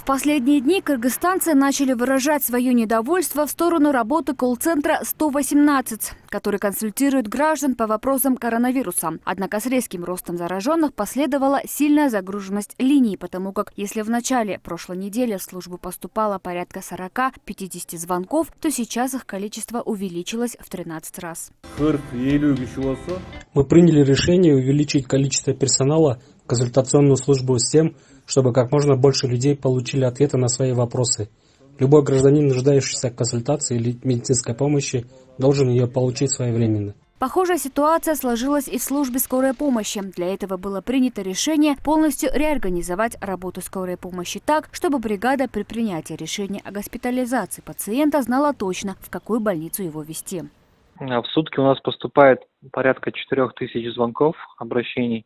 последние дни кыргызстанцы начали выражать свое недовольство в сторону работы колл-центра 118, который консультирует граждан по вопросам коронавируса. Однако с резким ростом зараженных последовала сильная загруженность линий, потому как если в начале прошлой недели в службу поступало порядка 40-50 звонков, то сейчас их количество увеличилось в 13 раз. Мы приняли решение увеличить количество персонала в консультационную службу с тем, чтобы как можно больше людей получили ответы на свои вопросы. Любой гражданин, нуждающийся в консультации или медицинской помощи, должен ее получить своевременно. Похожая ситуация сложилась и в службе скорой помощи. Для этого было принято решение полностью реорганизовать работу скорой помощи так, чтобы бригада при принятии решения о госпитализации пациента знала точно, в какую больницу его везти. В сутки у нас поступает порядка 4000 звонков, обращений.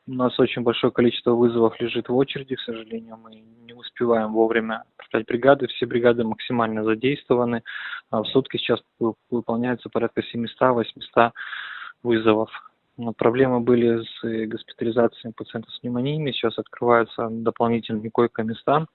У нас очень большое количество вызовов лежит в очереди, к сожалению, мы не успеваем вовремя отправлять бригады, все бригады максимально задействованы. В сутки сейчас выполняется порядка 700-800 вызовов. Проблемы были с госпитализацией пациентов с пневмониями, сейчас открываются дополнительные койко-места,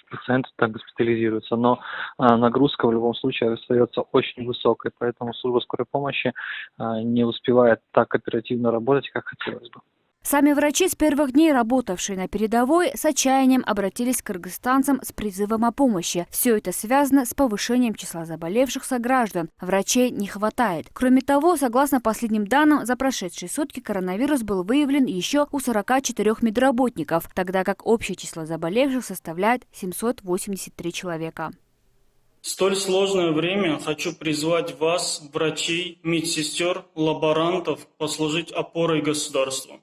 пациенты так госпитализируются, но нагрузка в любом случае остается очень высокой, поэтому служба скорой помощи не успевает так оперативно работать, как хотелось бы. Сами врачи, с первых дней работавшие на передовой, с отчаянием обратились к кыргызстанцам с призывом о помощи. Все это связано с повышением числа заболевших сограждан. Врачей не хватает. Кроме того, согласно последним данным, за прошедшие сутки коронавирус был выявлен еще у 44 медработников, тогда как общее число заболевших составляет 783 человека. В столь сложное время хочу призвать вас, врачей, медсестер, лаборантов, послужить опорой государству.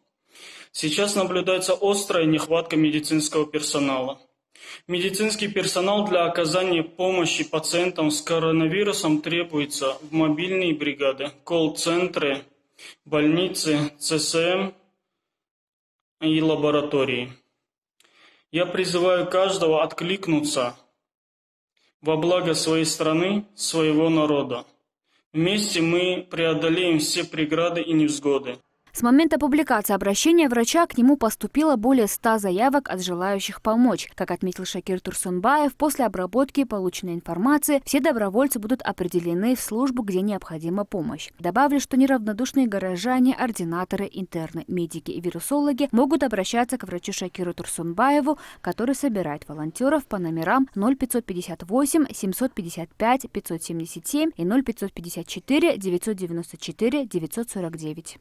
Сейчас наблюдается острая нехватка медицинского персонала. Медицинский персонал для оказания помощи пациентам с коронавирусом требуется в мобильные бригады, колл-центры, больницы, ЦСМ и лаборатории. Я призываю каждого откликнуться во благо своей страны, своего народа. Вместе мы преодолеем все преграды и невзгоды. С момента публикации обращения врача к нему поступило более 100 заявок от желающих помочь. Как отметил Шакир Турсунбаев, после обработки полученной информации все добровольцы будут определены в службу, где необходима помощь. Добавлю, что неравнодушные горожане, ординаторы, интерны, медики и вирусологи могут обращаться к врачу Шакиру Турсунбаеву, который собирает волонтеров по номерам 0558 755 577 и 0554 994 949.